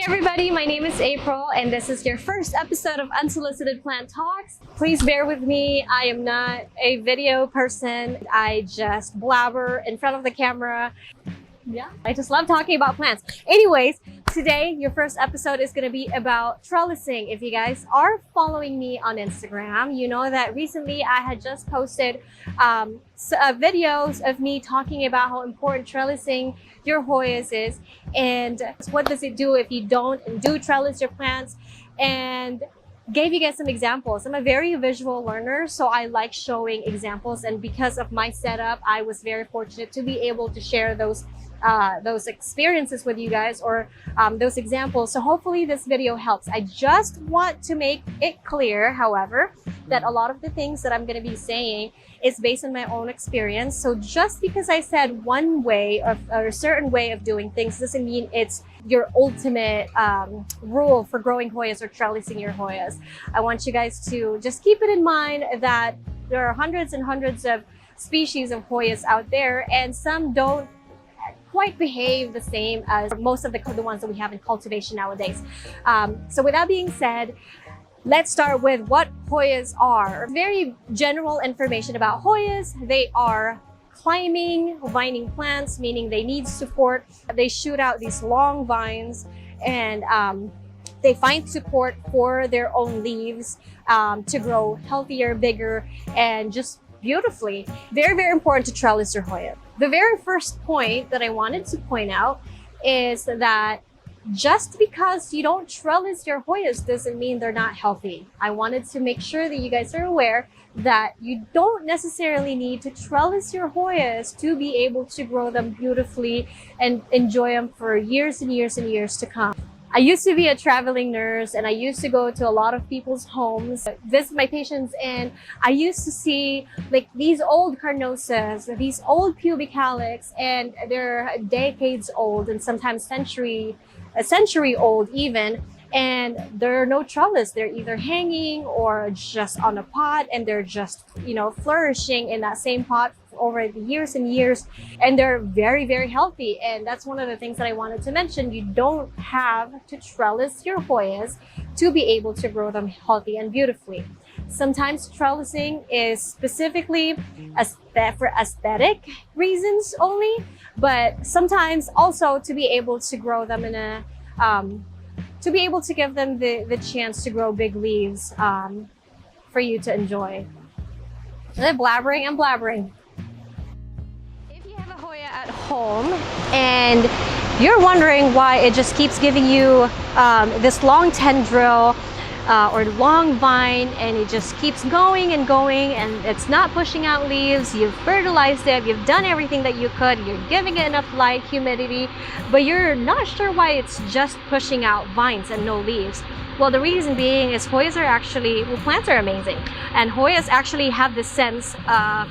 everybody, my name is April and this is your first episode of Unsolicited Plant Talks. Please bear with me, I am not a video person. I just blabber in front of the camera. Yeah, I just love talking about plants. Anyways, today your first episode is going to be about trellising. If you guys are following me on Instagram, you know that recently I had just posted videos of me talking about how important trellising your Hoyas is and what does it do if you don't do trellis your plants, and gave you guys some examples. I'm a very visual learner, so I like showing examples, and because of my setup, I was very fortunate to be able to share those experiences with you guys, or those examples. So hopefully this video helps. I just want to make it clear, however, that a lot of the things that I'm going to be saying is based on my own experience. So just because I said one way or a certain way of doing things doesn't mean it's your ultimate rule for growing Hoyas or trellising your Hoyas. I want you guys to just keep it in mind that there are hundreds and hundreds of species of Hoyas out there, and some don't quite behave the same as most of the ones that we have in cultivation nowadays. So with that being said, let's start with what Hoyas are. Very general information about Hoyas. They are climbing, vining plants, meaning they need support. They shoot out these long vines, and they find support for their own leaves to grow healthier, bigger, and just beautifully. Very, very important to trellis your Hoya. The very first point that I wanted to point out is that just because you don't trellis your Hoyas doesn't mean they're not healthy. I wanted to make sure that you guys are aware that you don't necessarily need to trellis your Hoyas to be able to grow them beautifully and enjoy them for years and years and years to come. I used to be a traveling nurse, and I used to go to a lot of people's homes, visit my patients, and I used to see like these old carnosas, these old pubic calyx, and they're decades old and sometimes a century old even, and there are no trellis. They're either hanging or just on a pot, and they're just, flourishing in that same pot over the years and years, and they're very, very healthy. And that's one of the things that I wanted to mention. You don't have to trellis your Hoyas to be able to grow them healthy and beautifully. Sometimes trellising is specifically for aesthetic reasons only, but sometimes also to be able to grow them in a to be able to give them the chance to grow big leaves for you to enjoy. I'm blabbering. If you have a Hoya at home and you're wondering why it just keeps giving you this long tendril or long vine, and it just keeps going and going, and it's not pushing out leaves, you've fertilized it, you've done everything that you could, you're giving it enough light, humidity, but you're not sure why it's just pushing out vines and no leaves. Well, the reason being is Hoyas are actually, plants are amazing, and Hoyas actually have this sense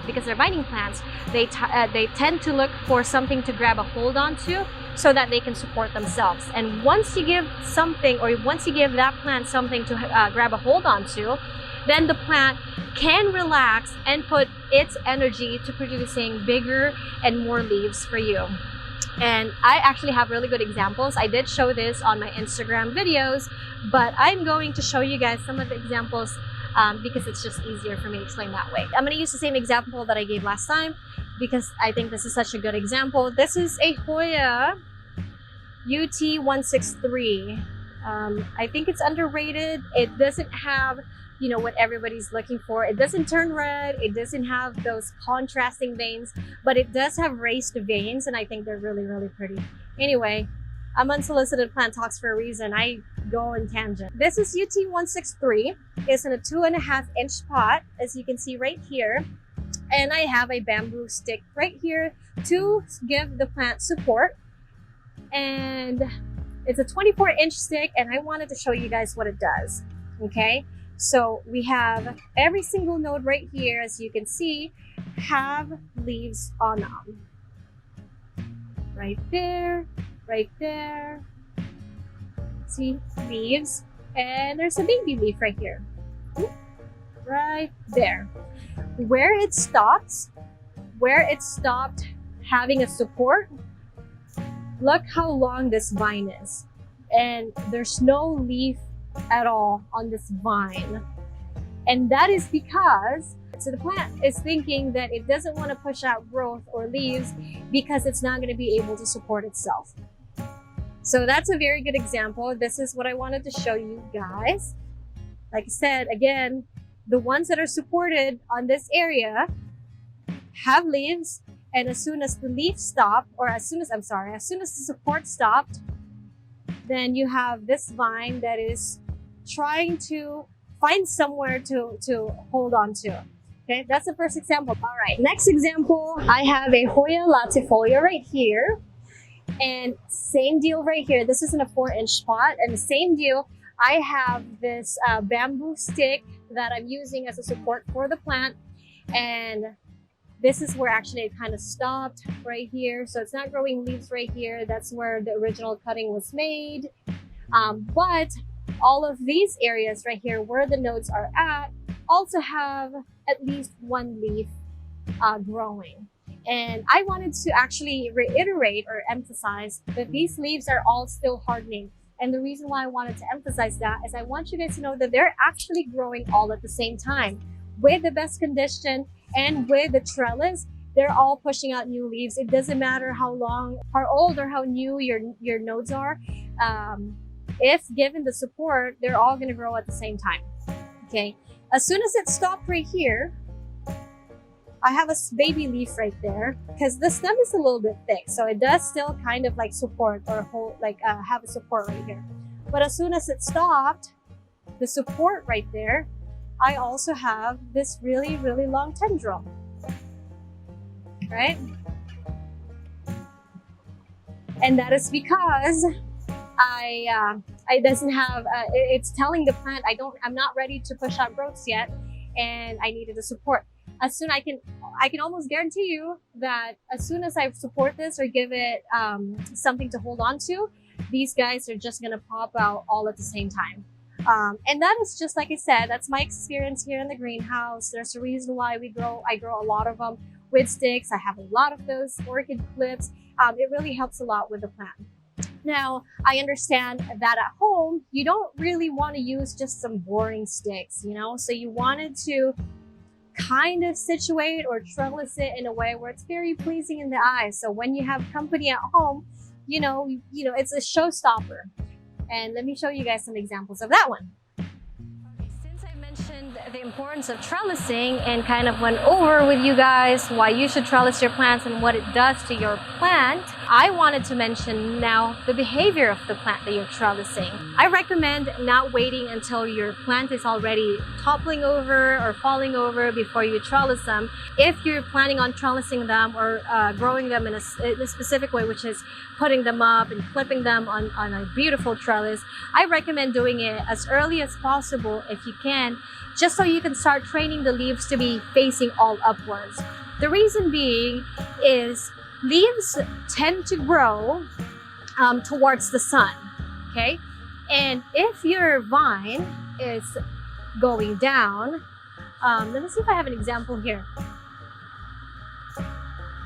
because they're vining plants, they tend to look for something to grab a hold onto so that they can support themselves. And once you give something, or once you give that plant something to grab a hold onto, then the plant can relax and put its energy to producing bigger and more leaves for you. And I actually have really good examples. I did show this on my Instagram videos, but I'm going to show you guys some of the examples because it's just easier for me to explain that way. I'm going to use the same example that I gave last time because I think this is such a good example. This is a Hoya UT163. I think it's underrated. It doesn't have, what everybody's looking for. It doesn't turn red. It doesn't have those contrasting veins, but it does have raised veins, and I think they're really, really pretty. Anyway, I'm Unsolicited Plant Talks for a reason. I go on tangent. This is UT163. It's in a 2.5 inch pot, as you can see right here. And I have a bamboo stick right here to give the plant support. And it's a 24-inch stick, and I wanted to show you guys what it does. Okay, so we have every single node right here, as you can see, have leaves on them. Right there, right there. See, leaves, and there's a baby leaf right here. Right there. Where it stopped having a support, look how long this vine is. and there's no leaf at all on this vine. And that is because the plant is thinking that it doesn't want to push out growth or leaves because it's not going to be able to support itself. So that's a very good example. This is what I wanted to show you guys. Like I said, again, the ones that are supported on this area have leaves, and as soon as the leaf stopped, or as soon as the support stopped, then you have this vine that is trying to find somewhere to hold on to. Okay, that's the first example. All right, next example, I have a Hoya latifolia right here. And same deal right here. This is in a 4-inch pot, and the same deal. I have this bamboo stick that I'm using as a support for the plant, and this is where actually it kind of stopped right here. So it's not growing leaves right here. That's where the original cutting was made. But all of these areas right here where the nodes are at also have at least one leaf growing. And I wanted to actually reiterate or emphasize that these leaves are all still hardening. And the reason why I wanted to emphasize that is I want you guys to know that they're actually growing all at the same time. With the best condition and with the trellis, they're all pushing out new leaves. It doesn't matter how old or how new your nodes are. If given the support, they're all gonna grow at the same time, okay? As soon as it stopped right here, I have a baby leaf right there because the stem is a little bit thick, so it does still kind of like support or hold, like have a support right here. But as soon as it stopped, the support right there, I also have this really, really long tendril, right? And that is because I doesn't have, it's telling the plant I'm not ready to push out growths yet, and I needed the support. As soon I can almost guarantee you that as soon as I support this or give it something to hold on to, these guys are just gonna pop out all at the same time. And that is just like I said, that's my experience here in the greenhouse. There's a reason why I grow a lot of them with sticks. I have a lot of those orchid clips. It really helps a lot with the plant. Now, I understand that at home, you don't really want to use just some boring sticks, you know? So you wanted to kind of situate or trellis it in a way where it's very pleasing in the eye. So when you have company at home, you know, it's a showstopper. And let me show you guys some examples of that one. Since I mentioned the importance of trellising and kind of went over with you guys why you should trellis your plants and what it does to your plant, I wanted to mention now the behavior of the plant that you're trellising. I recommend not waiting until your plant is already toppling over or falling over before you trellis them. If you're planning on trellising them or growing them in a specific way, which is putting them up and clipping them on a beautiful trellis, I recommend doing it as early as possible if you can, just so you can start training the leaves to be facing all upwards. The reason being is leaves tend to grow towards the sun, okay? And if your vine is going down, let me see if I have an example here.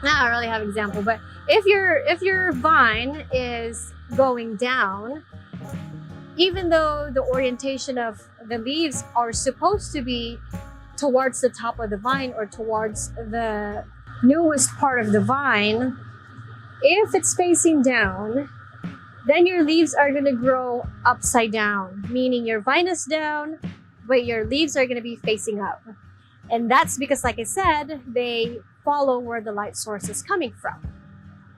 No, I don't really have an example, but if your vine is going down, even though the orientation of the leaves are supposed to be towards the top of the vine or towards the newest part of the vine, if it's facing down, then your leaves are going to grow upside down, meaning your vine is down, but your leaves are going to be facing up. And that's because, like I said, they follow where the light source is coming from.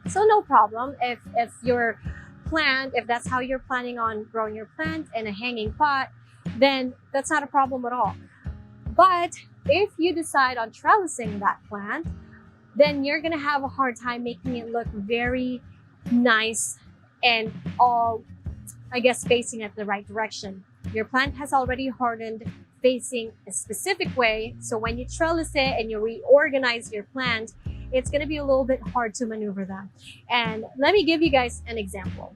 So no problem if your plant, if that's how you're planning on growing your plant in a hanging pot, then that's not a problem at all. But if you decide on trellising that plant, then you're gonna have a hard time making it look very nice and all, I guess, facing at the right direction. Your plant has already hardened facing a specific way, so when you trellis it and you reorganize your plant, it's gonna be a little bit hard to maneuver them. And let me give you guys an example.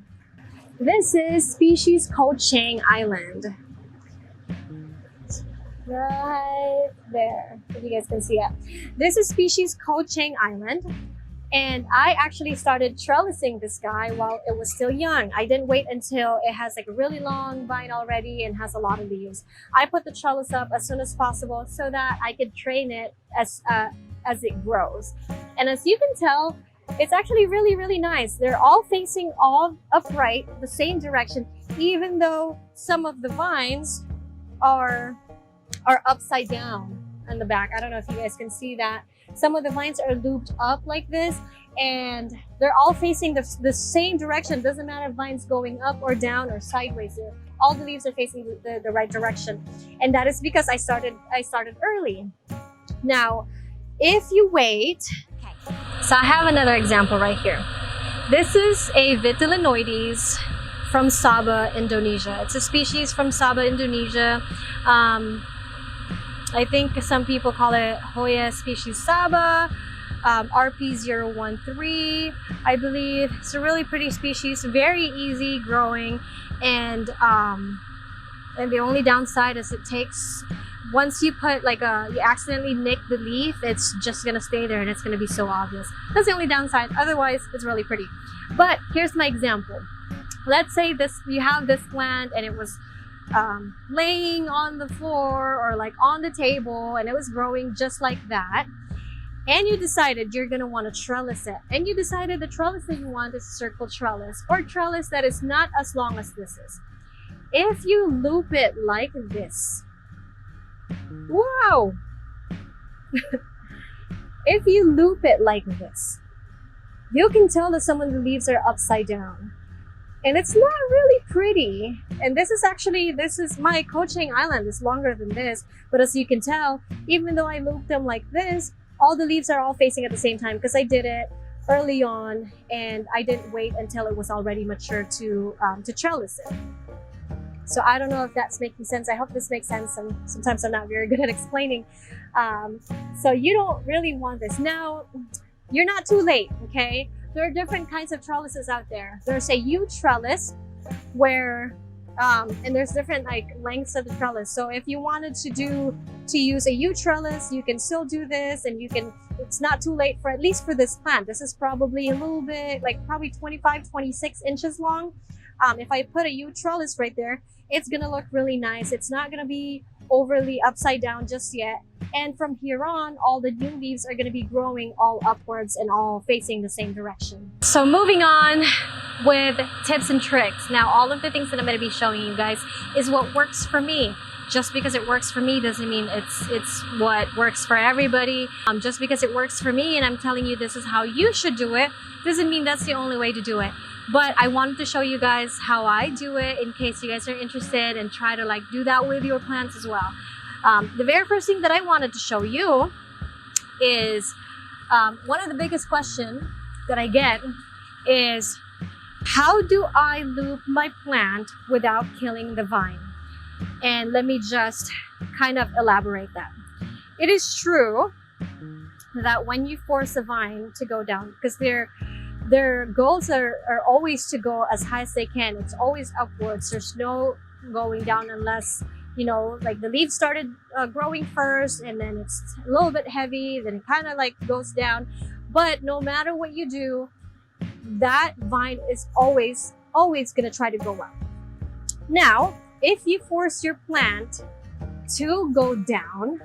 This is species called Chang Island. Right there, if you guys can see it. This is species called Chang Island. And I actually started trellising this guy while it was still young. I didn't wait until it has like a really long vine already and has a lot of leaves. I put the trellis up as soon as possible so that I could train it as it grows. And as you can tell, it's actually really, really nice. They're all facing all upright, the same direction, even though some of the vines are upside down on the back. I don't know if you guys can see that. Some of the vines are looped up like this, and they're all facing the same direction. Doesn't matter if vines going up or down or sideways. All the leaves are facing the right direction. And that is because I started early. Now, if you wait, so I have another example right here. This is a vitellinoides from Sabah, Indonesia. It's a species from Sabah, Indonesia. I think some people call it Hoya species Sabah, RP013, I believe. It's a really pretty species, very easy growing, and the only downside is it takes, once you put like you accidentally nick the leaf, it's just gonna stay there and it's gonna be so obvious. That's the only downside. Otherwise, it's really pretty. But here's my example. Let's say you have this plant and it was laying on the floor or like on the table, and it was growing just like that, and you decided you're gonna want to trellis it, and you decided the trellis that you want is a circle trellis, or trellis that is not as long as this is. If you loop it like this, wow. If you loop it like this, you can tell that some of the leaves are upside down. And it's not really pretty. And this is my coaching island is longer than this. But as you can tell, even though I looped them like this, all the leaves are all facing at the same time because I did it early on and I didn't wait until it was already mature to trellis it. So I don't know if that's making sense. I hope this makes sense. And sometimes I'm not very good at explaining. So you don't really want this. Now, you're not too late, okay? There are different kinds of trellises out there. There's a U trellis where, and there's different like lengths of the trellis. So if you wanted to use a U trellis, you can still do this, and it's not too late for, at least for this plant. This is probably a little bit, like probably 25, 26 inches long. If I put a U trellis right there, it's gonna look really nice. It's not gonna be overly upside down just yet. And from here on, all the new leaves are going to be growing all upwards and all facing the same direction. So moving on with tips and tricks. Now, all of the things that I'm going to be showing you guys is what works for me. Just because it works for me doesn't mean it's what works for everybody. Just because it works for me and I'm telling you this is how you should do it, doesn't mean that's the only way to do it. But I wanted to show you guys how I do it in case you guys are interested and try to like do that with your plants as well. The very first thing that I wanted to show you is one of the biggest questions that I get is, how do I loop my plant without killing the vine? And let me just kind of elaborate that. It is true that when you force a vine to go down, because their goals are always to go as high as they can. It's always upwards. There's no going down unless, you know, like the leaves started growing first and then it's a little bit heavy, then it kind of like goes down. But no matter what you do, that vine is always going to try to go up. Now, if you force your plant to go down,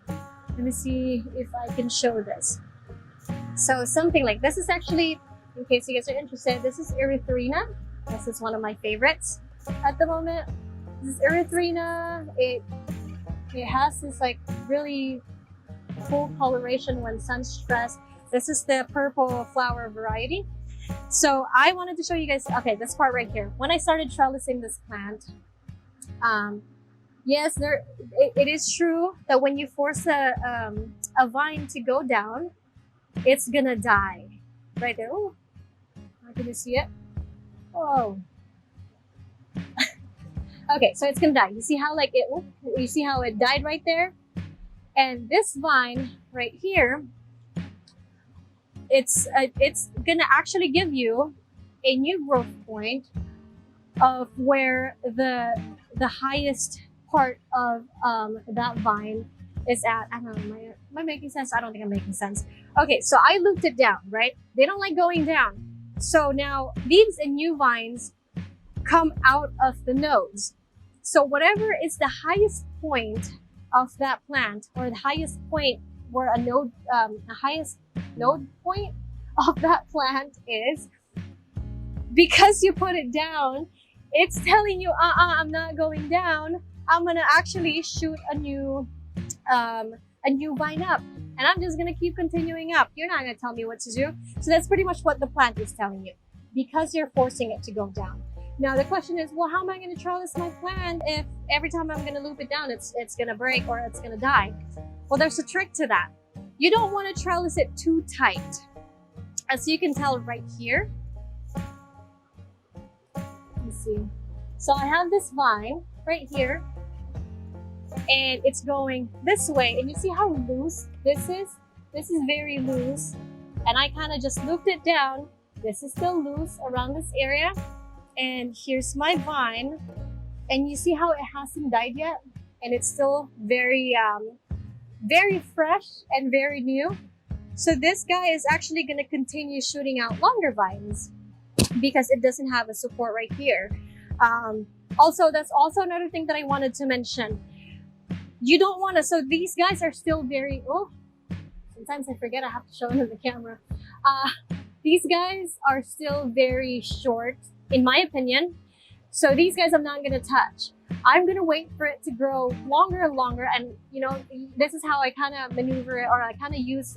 let me see if I can show this. So something like this is actually, in case you guys are interested, this is erythrina. This is one of my favorites at the moment. This is erythrina. It has this like really cool coloration when sun stressed. This is the purple flower variety. So I wanted to show you guys, okay, this part right here. When I started trellising this plant, yes, it is true that when you force a vine to go down, it's gonna die right there. Oh, can you see it? Oh. Okay, so it's gonna die. You see how like you see how it died right there? And this vine right here, it's gonna actually give you a new growth point of where the highest part of that vine is at, I don't know, am I making sense? I don't think I'm making sense. Okay, so I looped it down, right? They don't like going down. So now leaves and new vines come out of the nodes. So whatever is the highest point of that plant, or the highest point where the highest node point of that plant is, because you put it down, it's telling you, I'm not going down. I'm gonna actually shoot a new vine up, and I'm just gonna keep continuing up. You're not gonna tell me what to do. So that's pretty much what the plant is telling you, because you're forcing it to go down. Now the question is, well, how am I gonna trellis my plant if every time I'm gonna loop it down, it's gonna break or it's gonna die? Well, there's a trick to that. You don't want to trellis it too tight. As you can tell right here. Let's see. So I have this vine right here, and it's going this way, and you see how loose this is? This is very loose, and I kind of just looped it down. This is still loose around this area, and here's my vine, and you see how it hasn't died yet, and it's still very fresh and very new. So this guy is actually going to continue shooting out longer vines because it doesn't have a support right here. Also, that's also another thing that I wanted to mention. You don't want to, so these guys are still very, oh, sometimes I forget I have to show them the camera. These guys are still very short, in my opinion. So these guys I'm not going to touch. I'm going to wait for it to grow longer and longer. And, you know, this is how I kind of maneuver it, or I kind of use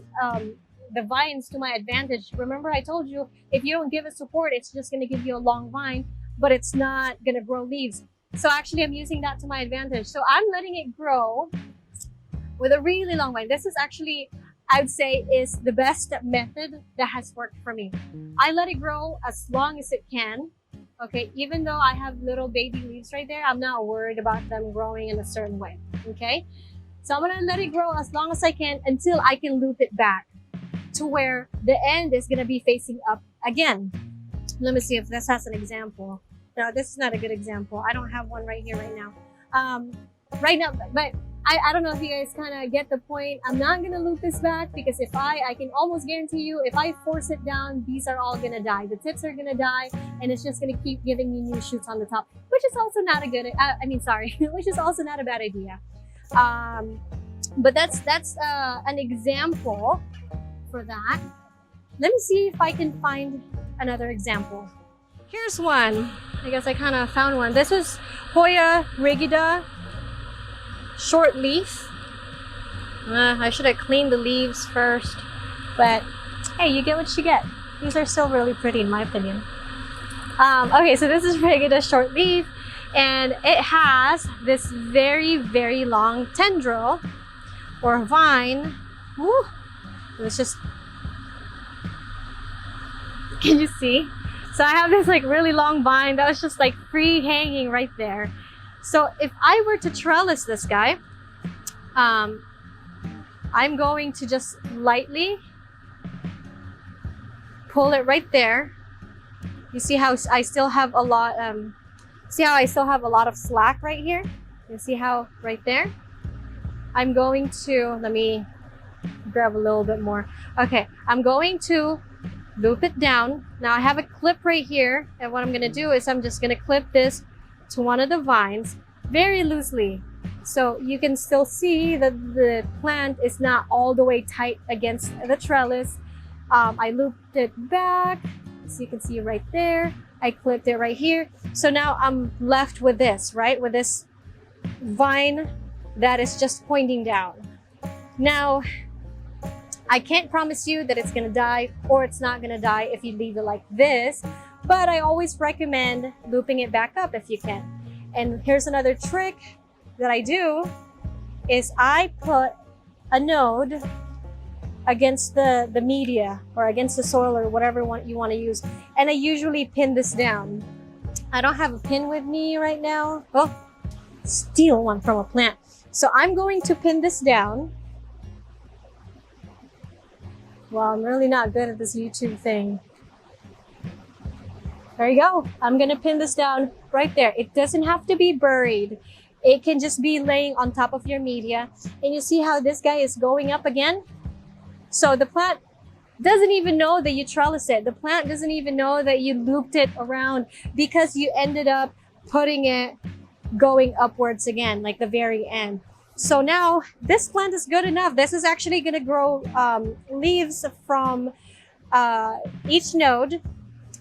the vines to my advantage. Remember, I told you, if you don't give it support, it's just going to give you a long vine, but it's not going to grow leaves. So actually, I'm using that to my advantage. So I'm letting it grow with a really long vine. This is actually, I would say, is the best method that has worked for me. I let it grow as long as it can. Okay, even though I have little baby leaves right there, I'm not worried about them growing in a certain way. Okay, so I'm gonna let it grow as long as I can until I can loop it back to where the end is gonna be facing up again. Let me see if this has an example. No, this is not a good example. I don't have one right here right now. Right now, but I don't know if you guys kind of get the point. I'm not gonna loop this back because if I can almost guarantee you, if I force it down, these are all gonna die. The tips are gonna die, and it's just gonna keep giving me new shoots on the top, which is also not a good, which is also not a bad idea. But that's an example for that. Let me see if I can find another example. Here's one. I guess I kind of found one. This is Hoya rigida, short leaf. I should have cleaned the leaves first, but hey, you get what you get. These are still really pretty in my opinion. Okay, so this is rigida short leaf, and it has this very, very long tendril or vine. Woo, it's just, can you see? So I have this like really long vine that was just like free hanging right there. So if I were to trellis this guy, I'm going to just lightly pull it right there. You see how I still have a lot, see how I still have a lot of slack right here? You see how right there? I'm going to, let me grab a little bit more. Okay, I'm going to loop it down. Now I have a clip right here, and what I'm gonna do is I'm just gonna clip this to one of the vines very loosely, so you can still see that the plant is not all the way tight against the trellis. I looped it back, so you can see right there. I clipped it right here. So now I'm left with this, right? With this vine that is just pointing down. Now, I can't promise you that it's gonna die or it's not gonna die if you leave it like this, but I always recommend looping it back up if you can. And here's another trick that I do is I put a node against the media or against the soil or whatever you want to use, and I usually pin this down. I don't have a pin with me right now. Oh, steal one from a plant. So I'm going to pin this down. Well, I'm really not good at this YouTube thing. There you go. I'm gonna pin this down right there. It doesn't have to be buried. It can just be laying on top of your media. And you see how this guy is going up again? So the plant doesn't even know that you trellis it. The plant doesn't even know that you looped it around because you ended up putting it going upwards again, like the very end. So now this plant is good enough. This is actually going to grow leaves from each node.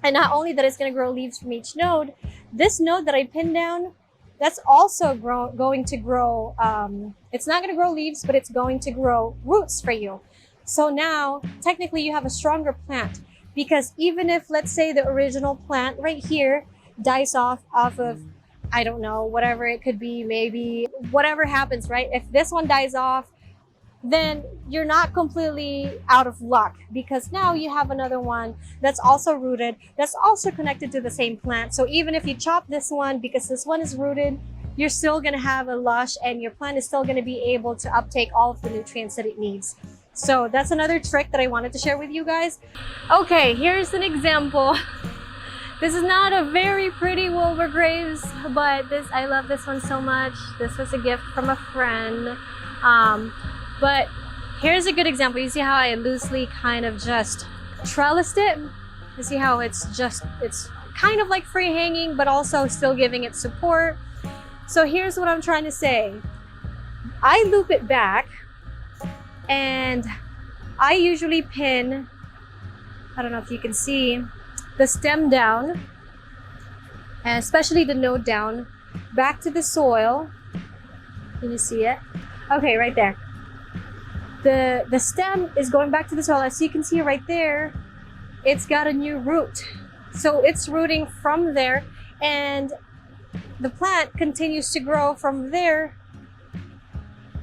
And not only that it's going to grow leaves from each node, this node that I pinned down, that's also going to grow, it's not going to grow leaves, but it's going to grow roots for you. So now technically you have a stronger plant, because even if, let's say, the original plant right here dies off of, I don't know, whatever it could be, maybe whatever happens, right? If this one dies off, then you're not completely out of luck, because now you have another one that's also rooted, that's also connected to the same plant. So even if you chop this one, because this one is rooted, you're still going to have a lush, and your plant is still going to be able to uptake all of the nutrients that it needs. So that's another trick that I wanted to share with you guys. Okay, here's an example. This is not a very pretty Wilbur Graves, but I love this one so much. This was a gift from a friend. But here's a good example. You see how I loosely kind of just trellised it? You see how it's kind of like free hanging, but also still giving it support. So here's what I'm trying to say. I loop it back, and I usually pin, I don't know if you can see, the stem down, and especially the node down, back to the soil. Can you see it? Okay, right there. The stem is going back to the soil. As you can see right there, it's got a new root. So it's rooting from there, and the plant continues to grow from there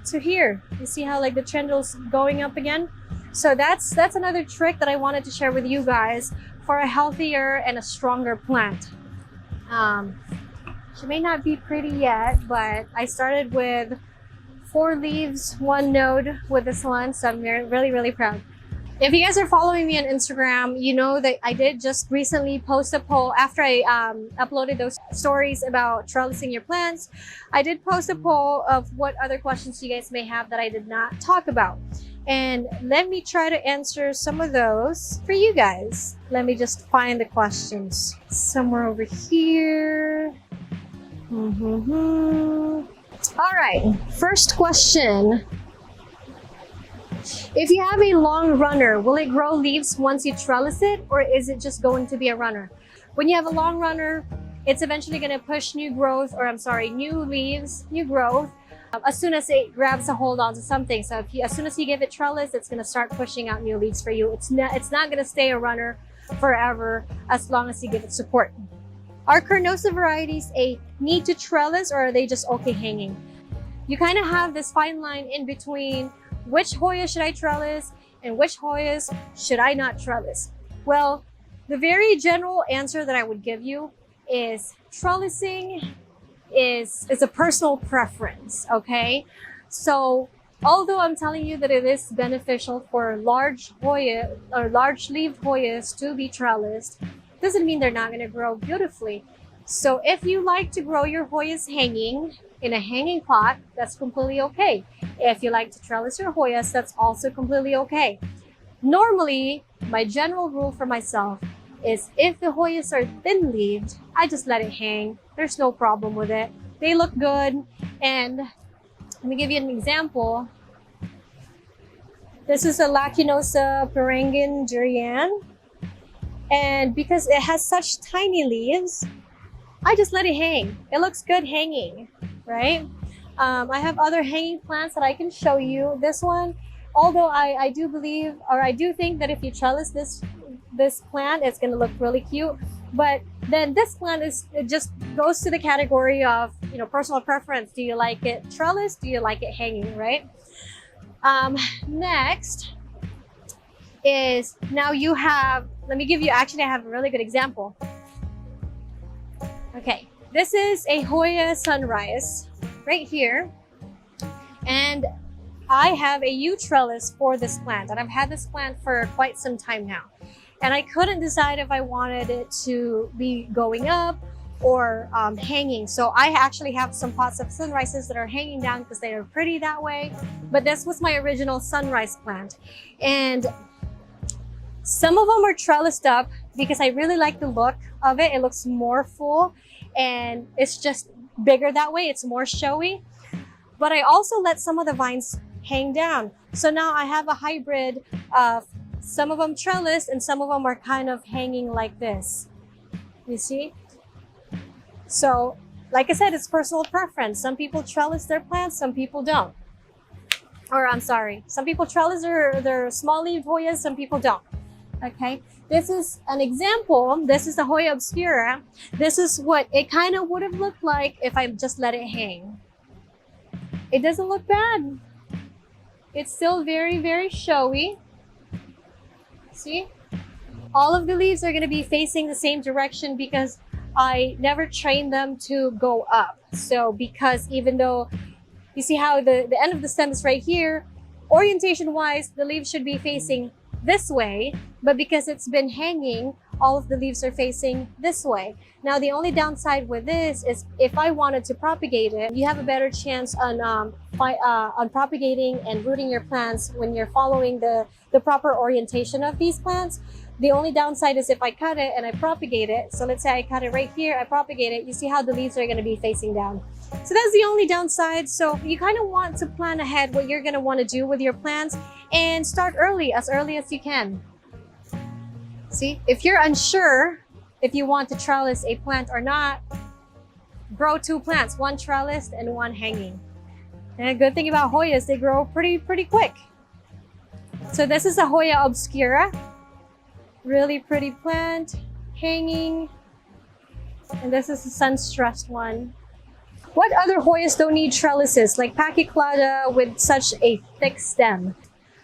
to here. You see how like the trendle's going up again? So that's another trick that I wanted to share with you guys for a healthier and a stronger plant. She may not be pretty yet, but I started with 4 leaves, 1 node with this one, so I'm really, really proud. If you guys are following me on Instagram, you know that I did just recently post a poll after I uploaded those stories about trellising your plants. I did post a poll of what other questions you guys may have that I did not talk about. And let me try to answer some of those for you guys. Let me just find the questions somewhere over here. All right, first question. If you have a long runner, will it grow leaves once you trellis it, or is it just going to be a runner? When you have a long runner, it's eventually going to push new leaves, new growth, as soon as it grabs a hold onto something. So as soon as you give it trellis, it's going to start pushing out new leaves for you. It's not going to stay a runner forever as long as you give it support. Are carnosa varieties a need to trellis, or are they just okay hanging? You kind of have this fine line in between which Hoya should I trellis and which Hoyas should I not trellis. Well, the very general answer that I would give you is trellising is a personal preference, okay? So although I'm telling you that it is beneficial for large Hoya or large leaved Hoyas to be trellised, doesn't mean they're not going to grow beautifully. So if you like to grow your Hoyas hanging in a hanging pot, that's completely okay. If you like to trellis your Hoyas, that's also completely okay. Normally, my general rule for myself is if the Hoyas are thin-leaved, I just let it hang. There's no problem with it. They look good. And let me give you an example. This is a lacunosa perangin durian. And because it has such tiny leaves, I just let it hang. It looks good hanging, right? I have other hanging plants that I can show you. This one, although I do believe, or I do think that if you trellis this plant, it's going to look really cute. But then this plant it just goes to the category of, you know, personal preference. Do you like it trellis? Do you like it hanging, right? Next is, now you have, let me give you, actually I have a really good example. Okay, this is a Hoya Sunrise right here, and I have a U-trellis for this plant, and I've had this plant for quite some time now, and I couldn't decide if I wanted it to be going up or hanging. So I actually have some pots of sunrises that are hanging down because they are pretty that way. But this was my original sunrise plant. And some of them are trellised up because I really like the look of it. It looks more full and it's just bigger that way. It's more showy. But I also let some of the vines hang down. So now I have a hybrid of some of them trellised and some of them are kind of hanging like this. You see? So, like I said, it's personal preference. Some people trellis their plants, some people don't. Or I'm sorry, some people trellis their small-leaved Hoyas, some people don't. Okay, this is an example. This is the Hoya obscura. This is what it kind of would have looked like if I just let it hang. It doesn't look bad. It's still very, very showy. See? All of the leaves are going to be facing the same direction because I never trained them to go up. So because even though you see how the end of the stem is right here, orientation wise, the leaves should be facing this way, but because it's been hanging, all of the leaves are facing this way. Now, the only downside with this is if I wanted to propagate it, you have a better chance on propagating and rooting your plants when you're following the proper orientation of these plants. The only downside is if I cut it and I propagate it. So let's say I cut it right here, I propagate it, you see how the leaves are going to be facing down. So that's the only downside. So you kind of want to plan ahead what you're going to want to do with your plants and start early as you can. See, if you're unsure if you want to trellis a plant or not, grow two plants, one trellised and one hanging. And a good thing about Hoyas, they grow pretty quick. So this is a Hoya obscura. Really pretty plant, hanging. And this is a sun-stressed one. What other Hoyas don't need trellises, like pachyclada with such a thick stem?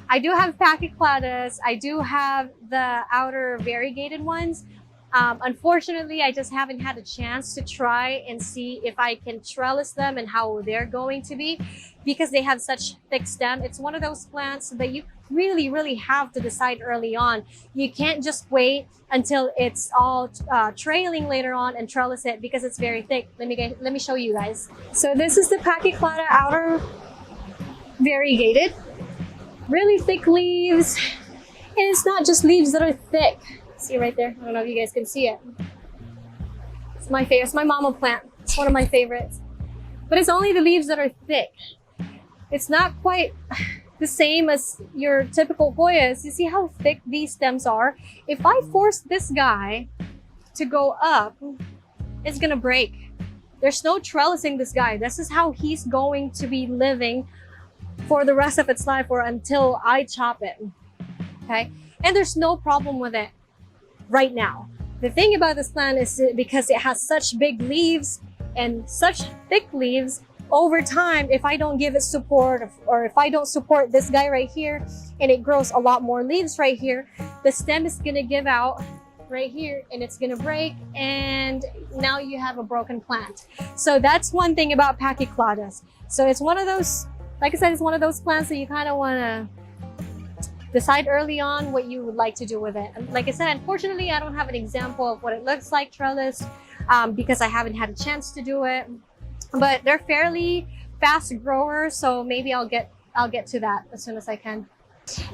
I do have pachycladas. I do have the outer variegated ones. Unfortunately, I just haven't had a chance to try and see if I can trellis them and how they're going to be because they have such thick stem. It's one of those plants that you really have to decide early on. You can't just wait until it's all trailing later on and trellis it because it's very thick. Let me show you guys. So this is the pachyclada outer variegated. Really thick leaves, and it's not just leaves that are thick. See right there? I don't know if you guys can see it. It's my favorite. It's my mama plant. It's one of my favorites. But it's only the leaves that are thick. It's not quite the same as your typical Hoyas. You see how thick these stems are? If I force this guy to go up, it's gonna break. There's no trellising this guy. This is how he's going to be living for the rest of its life or until I chop it. Okay? And there's no problem with it right now. The thing about this plant is because it has such big leaves and such thick leaves, over time, if I don't give it support or if I don't support this guy right here and it grows a lot more leaves right here, the stem is gonna give out right here and it's gonna break and now you have a broken plant. So that's one thing about pachycladas. So it's one of those, like I said, it's one of those plants that you kind of want to decide early on what you would like to do with it. And like I said, unfortunately, I don't have an example of what it looks like trellis because I haven't had a chance to do it. But they're fairly fast growers, so maybe I'll get to that as soon as I can.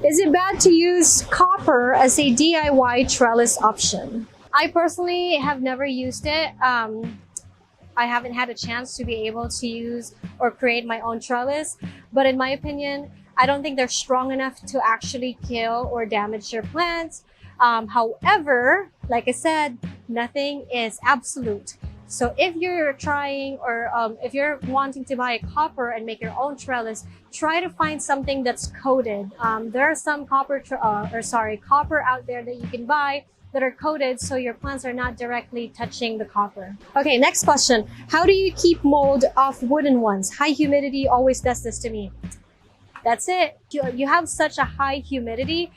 Is it bad to use copper as a DIY trellis option? I personally have never used it. I haven't had a chance to be able to use or create my own trellis, but in my opinion, I don't think they're strong enough to actually kill or damage your plants. However, like I said, nothing is absolute. So if you're trying or if you're wanting to buy a copper and make your own trellis, try to find something that's coated. There are some copper out there that you can buy that are coated so your plants are not directly touching the copper. Okay, next question. How do you keep mold off wooden ones? High humidity always does this to me. That's it. You have such a high humidity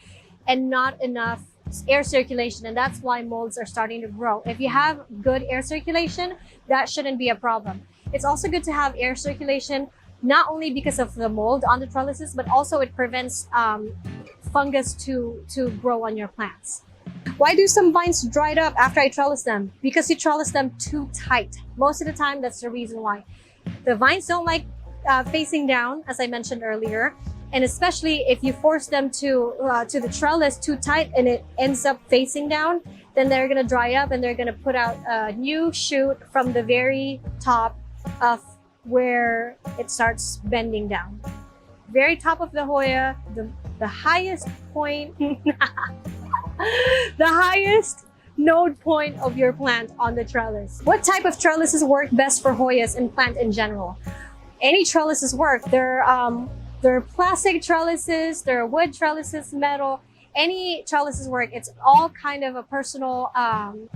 and not enough air circulation, and that's why molds are starting to grow. If you have good air circulation, that shouldn't be a problem. It's also good to have air circulation, not only because of the mold on the trellises, but also it prevents fungus to grow on your plants. Why do some vines dried up after I trellis them? Because you trellis them too tight. Most of the time, that's the reason why. The vines don't like facing down, as I mentioned earlier. And especially if you force them to the trellis too tight and it ends up facing down, then they're gonna dry up and they're gonna put out a new shoot from the very top of where it starts bending down. Very top of the Hoya, the highest point, the highest node point of your plant on the trellis. What type of trellises work best for Hoyas and plant in general? Any trellises work. There are plastic trellises, there are wood trellises, metal, any trellises work. It's all kind of a personal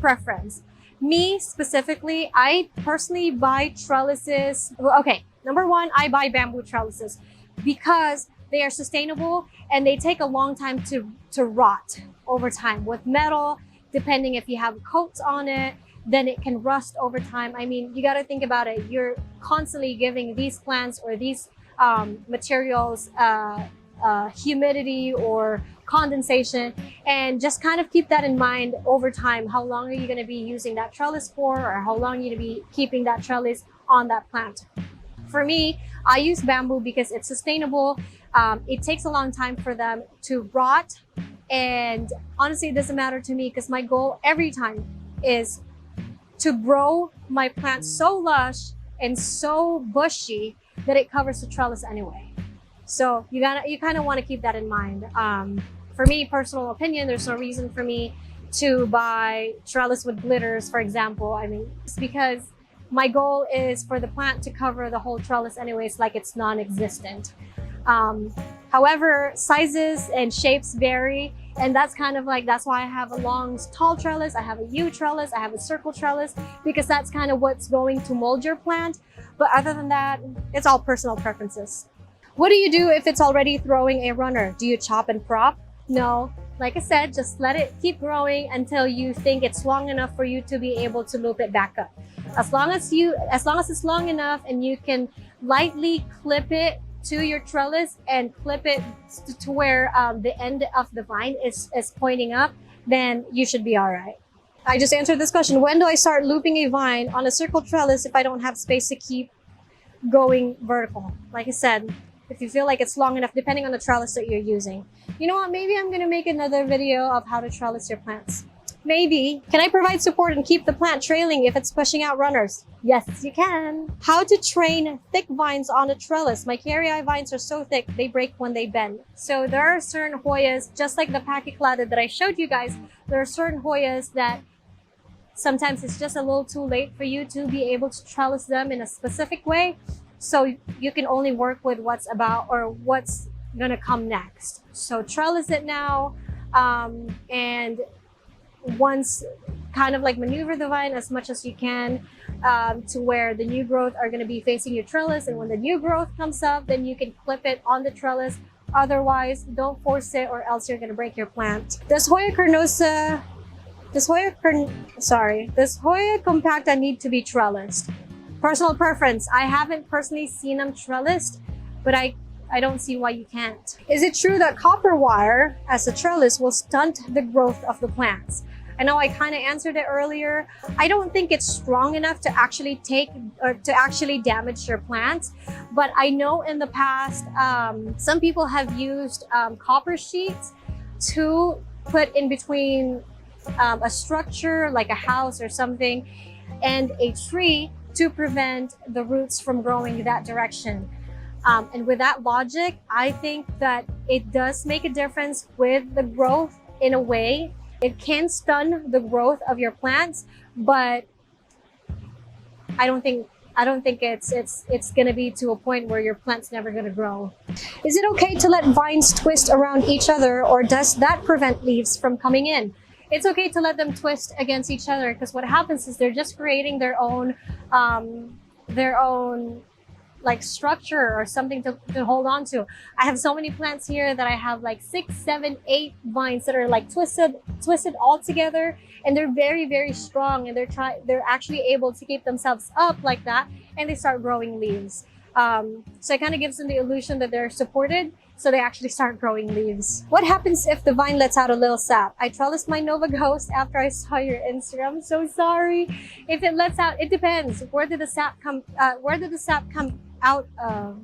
preference. Me specifically, I personally buy trellises. Okay, number one, I buy bamboo trellises because they are sustainable and they take a long time to rot over time. With metal, depending if you have coats on it, then it can rust over time. I mean, you got to think about it. You're constantly giving these plants or these materials humidity or condensation, and just kind of keep that in mind over time. How long are you going to be using that trellis for, or how long are you going to be keeping that trellis on that plant? For me, I use bamboo because it's sustainable. It takes a long time for them to rot, and honestly, it doesn't matter to me because my goal every time is to grow my plant so lush and so bushy that it covers the trellis anyway. So you kind of want to keep that in mind. For me, personal opinion, there's no reason for me to buy trellis with glitters, for example. I mean, it's because my goal is for the plant to cover the whole trellis anyways, like it's non-existent. However, sizes and shapes vary, and that's why I have a long, tall trellis, I have a U trellis, I have a circle trellis, because that's kind of what's going to mold your plant. But other than that, it's all personal preferences. What do you do if it's already throwing a runner? Do you chop and prop? No. Like I said, just let it keep growing until you think it's long enough for you to be able to loop it back up. As long as it's long enough and you can lightly clip it to your trellis and clip it to where the end of the vine is pointing up, then you should be all right. I just answered this question. When do I start looping a vine on a circle trellis if I don't have space to keep going vertical? Like I said, if you feel like it's long enough, depending on the trellis that you're using. You know what, maybe I'm going to make another video of how to trellis your plants. Maybe. Can I provide support and keep the plant trailing if it's pushing out runners? Yes, you can. How to train thick vines on a trellis. My carry vines are so thick, they break when they bend. So there are certain Hoyas, just like the pachyclada that I showed you guys, there are certain Hoyas that sometimes it's just a little too late for you to be able to trellis them in a specific way. So you can only work with what's gonna come next. So trellis it now, and once kind of like maneuver the vine as much as you can to where the new growth are gonna be facing your trellis. And when the new growth comes up, then you can clip it on the trellis. Otherwise, don't force it or else you're gonna break your plant. Does Hoya compacta need to be trellised? Personal preference. I haven't personally seen them trellised, but I don't see why you can't. Is it true that copper wire as a trellis will stunt the growth of the plants? I know I kind of answered it earlier. I don't think it's strong enough to actually damage your plants, but I know in the past some people have used copper sheets to put in between a structure like a house or something and a tree to prevent the roots from growing that direction. And with that logic, I think that it does make a difference with the growth in a way. It can stun the growth of your plants, but I don't think it's gonna be to a point where your plant's never gonna grow. Is it okay to let vines twist around each other, or does that prevent leaves from coming in? It's okay to let them twist against each other, because what happens is they're just creating their own like structure or something to hold on to. I have so many plants here that I have like 6, 7, 8 vines that are like twisted all together, and they're very, very strong, and they're actually able to keep themselves up like that, and they start growing leaves. So it kind of gives them the illusion that they're supported, so they actually start growing leaves. What happens if the vine lets out a little sap? I trellised my Nova Ghost after I saw your Instagram. I'm so sorry. If it lets out, it depends. Where did the sap come? Where did the sap come out of?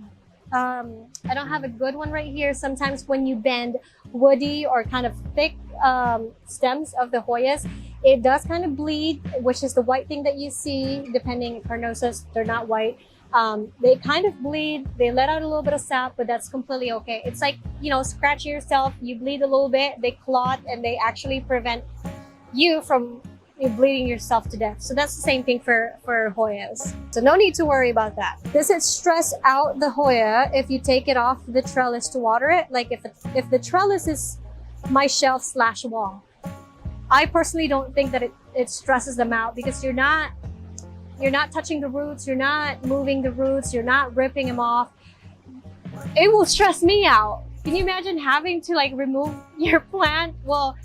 I don't have a good one right here. Sometimes when you bend woody or kind of thick stems of the Hoyas, it does kind of bleed, which is the white thing that you see. Depending, carnosas, they're not white. They kind of bleed, they let out a little bit of sap, but that's completely okay. It's like, you know, scratching yourself, you bleed a little bit, they clot, and they actually prevent you from bleeding yourself to death. So that's the same thing for Hoyas. So no need to worry about that. Does it stress out the Hoya if you take it off the trellis to water it? Like if the trellis is my shelf / wall, I personally don't think that it stresses them out, because you're not touching the roots, you're not moving the roots, you're not ripping them off. It will stress me out. Can you imagine having to like remove your plant? Well,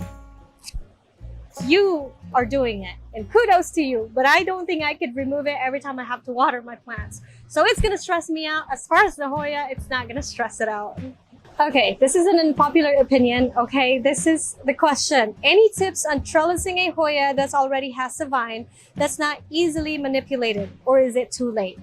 you are doing it, and kudos to you, but I don't think I could remove it every time I have to water my plants. So it's gonna stress me out. As far as the Hoya, it's not gonna stress it out. Okay, this is an unpopular opinion, okay? This is the question. Any tips on trellising a Hoya that already has a vine that's not easily manipulated, or is it too late?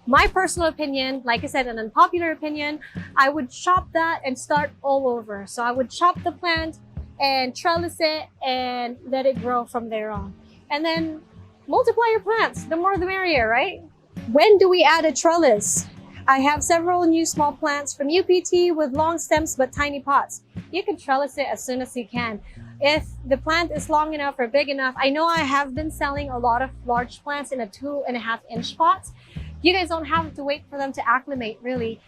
My personal opinion, like I said, an unpopular opinion, I would chop that and start all over. So I would chop the plant and trellis it and let it grow from there on. And then multiply your plants, the more the merrier, right? When do we add a trellis? I have several new small plants from UPT with long stems but tiny pots. You can trellis it as soon as you can. If the plant is long enough or big enough, I know I have been selling a lot of large plants in a 2.5 inch pots. You guys don't have to wait for them to acclimate, really.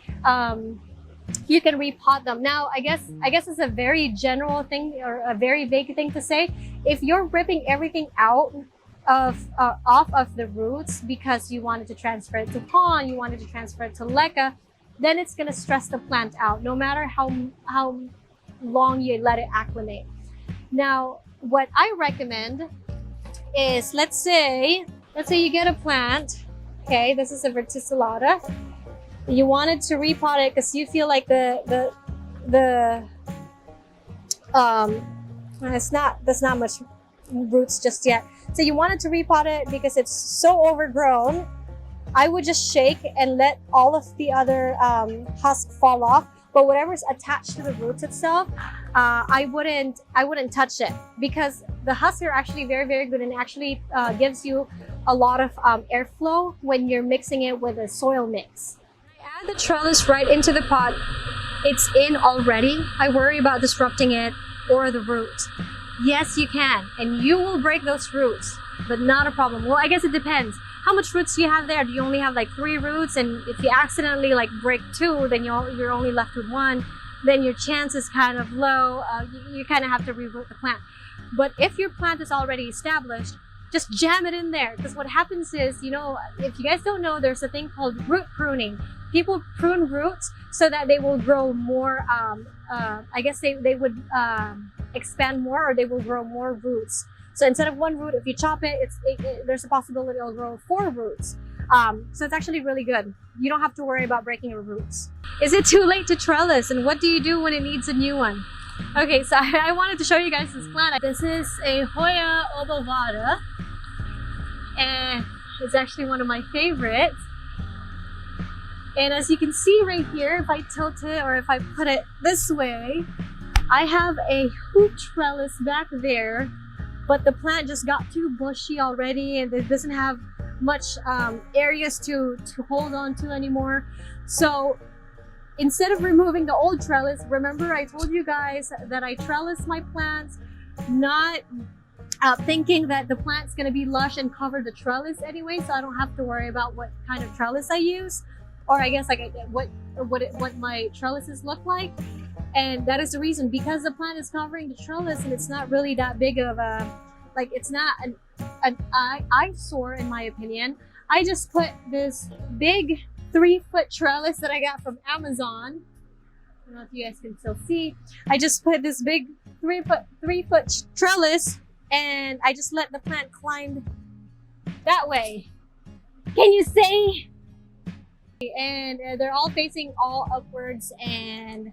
You can repot them. Now, I guess it's a very general thing or a very vague thing to say. If you're ripping everything out off of the roots because you wanted to transfer it to pon, you wanted to transfer it to leca, then it's going to stress the plant out no matter how long you let it acclimate. Now, what I recommend is, let's say you get a plant. Okay, this is a verticillata. You wanted to repot it because you feel like there's not much roots just yet. So you wanted to repot it because it's so overgrown. I would just shake and let all of the other husk fall off, but whatever's attached to the roots itself, I wouldn't touch it, because the husks are actually very, very good and actually gives you a lot of airflow when you're mixing it with a soil mix. I add the trellis right into the pot. It's in already. I worry about disrupting it or the roots. Yes, you can, and you will break those roots, but not a problem. Well, I guess it depends. How much roots do you have there? Do you only have like 3 roots? And if you accidentally like break 2, then you're only left with 1. Then your chance is kind of low. You kind of have to reroot the plant. But if your plant is already established, just jam it in there. Because what happens is, you know, if you guys don't know, there's a thing called root pruning. People prune roots so that they will grow more, I guess they would expand more, or they will grow more roots. So instead of 1 root, if you chop it, there's a possibility it'll grow 4 roots. So it's actually really good. You don't have to worry about breaking your roots. Is it too late to trellis? And what do you do when it needs a new one? Okay, so I wanted to show you guys this plant. This is a Hoya obovata, and it's actually one of my favorites. And as you can see right here, if I tilt it or if I put it this way, I have a hoop trellis back there, but the plant just got too bushy already and it doesn't have much areas to hold on to anymore. So instead of removing the old trellis, remember I told you guys that I trellis my plants, not thinking that the plant's going to be lush and cover the trellis anyway, so I don't have to worry about what kind of trellis I use, or I guess like what my trellises look like. And that is the reason, because the plant is covering the trellis and it's not really that big of a, like, it's not an eyesore in my opinion. I just put this big 3-foot trellis that I got from Amazon. I don't know if you guys can still see. I just put this big 3-foot trellis and I just let the plant climb that way. Can you say And they're all facing all upwards, and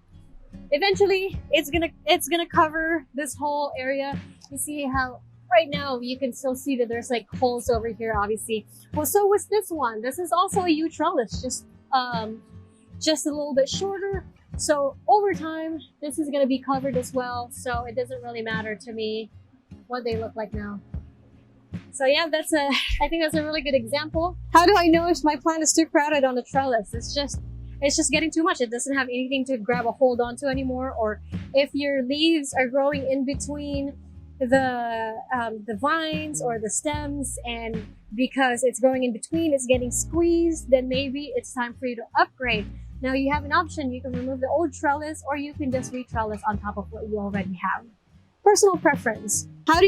eventually it's gonna cover this whole area. You see how right now you can still see that there's like holes over here, obviously. Well, so was this one. This is also a U trellis, just a little bit shorter. So over time, this is gonna be covered as well. So it doesn't really matter to me what they look like now. So yeah, I think that's a really good example. How do I know if my plant is too crowded on the trellis? It's just getting too much. It doesn't have anything to grab a hold onto anymore. Or if your leaves are growing in between the vines or the stems, and because it's growing in between, it's getting squeezed, then maybe it's time for you to upgrade. Now you have an option. You can remove the old trellis, or you can just re-trellis on top of what you already have. Personal preference. How do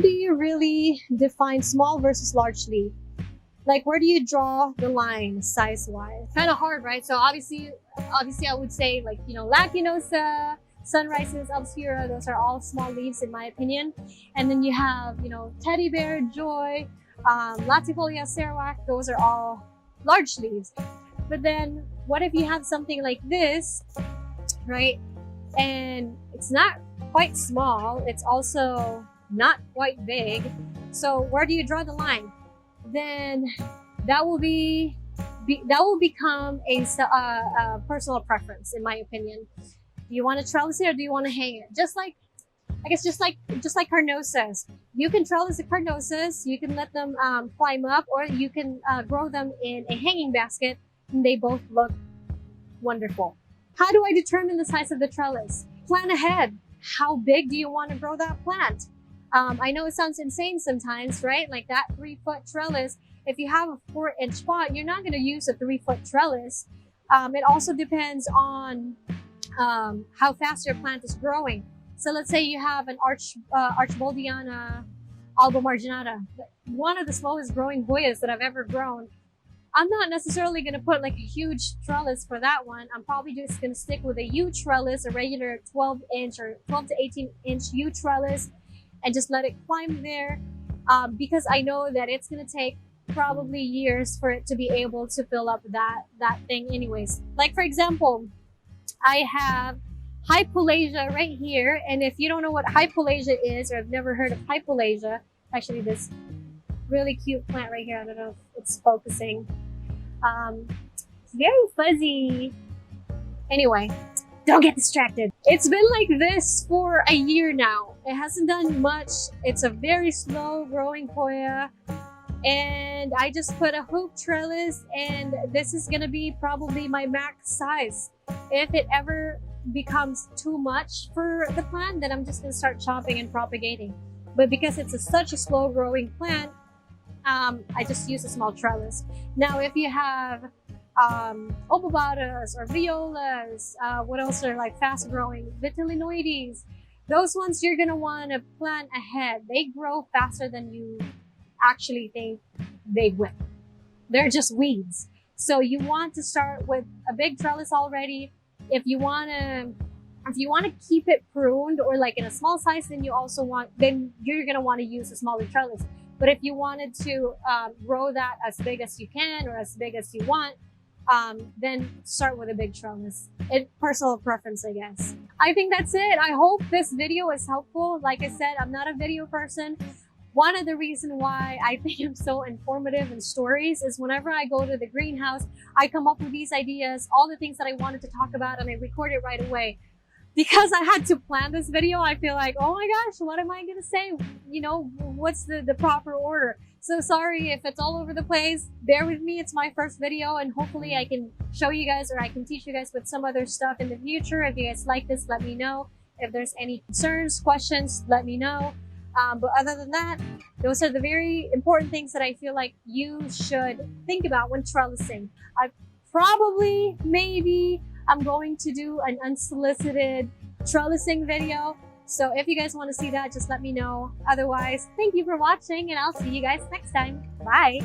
you really define small versus large leaf? Like, where do you draw the line size-wise? Kind of hard, right? So obviously I would say, like, you know, lacunosa, sunrises, obscura, those are all small leaves in my opinion. And then you have, you know, teddy bear, joy, latifolia, sarawak, those are all large leaves. But then what if you have something like this, right? And it's not quite small, it's also not quite big. So where do you draw the line? Then that will become a personal preference, in my opinion. Do you want to trellis it, or do you want to hang it? Just like carnosas. You can trellis the carnosas, you can let them climb up, or you can grow them in a hanging basket, and they both look wonderful. How do I determine the size of the trellis? Plan ahead. How big do you want to grow that plant? I know it sounds insane sometimes, right? Like that 3-foot trellis, if you have a 4-inch pot, you're not going to use a 3-foot trellis. It also depends on how fast your plant is growing. So let's say you have an Archboldiana albomarginata, one of the slowest growing Hoyas that I've ever grown. I'm not necessarily going to put like a huge trellis for that one. I'm probably just going to stick with a U trellis, a regular 12-inch or 12 to 18-inch U trellis, and just let it climb there, because I know that it's going to take probably years for it to be able to fill up that thing anyways. Like, for example, I have hypolasia right here, and if you don't know what hypolasia is, or have never heard of hypolasia, actually this really cute plant right here, I don't know if it's focusing. It's very fuzzy. Anyway, don't get distracted. It's been like this for a year now. It hasn't done much. It's a very slow growing Hoya, and I just put a hoop trellis, and this is gonna be probably my max size. If it ever becomes too much for the plant, then I'm just gonna start chopping and propagating. But because it's such a slow growing plant, I just use a small trellis. Now, if you have obovatas or violas, what else are like fast growing? Vitellinoides. Those ones you're gonna want to plant ahead. They grow faster than you actually think they will. They're just weeds. So you want to start with a big trellis already. If you want to keep it pruned or like in a small size, then you're gonna want to use a smaller trellis. But if you wanted to grow that as big as you can or as big as you want, then start with a big trellis. It's personal preference, I guess. I think that's it. I hope this video is helpful. Like I said, I'm not a video person. One of the reasons why I think I'm so informative in stories is whenever I go to the greenhouse, I come up with these ideas, all the things that I wanted to talk about, and I record it right away. Because I had to plan this video, I feel like, oh my gosh, what am I gonna say? You know, what's the proper order? So sorry if it's all over the place. Bear with me, it's my first video, and hopefully I can show you guys, or I can teach you guys with some other stuff in the future. If you guys like this, let me know. If there's any concerns, questions, let me know. But other than that, those are the very important things that I feel like you should think about when trellising. I'm going to do an unsolicited trellising video. So if you guys want to see that, just let me know. Otherwise, thank you for watching, and I'll see you guys next time. Bye.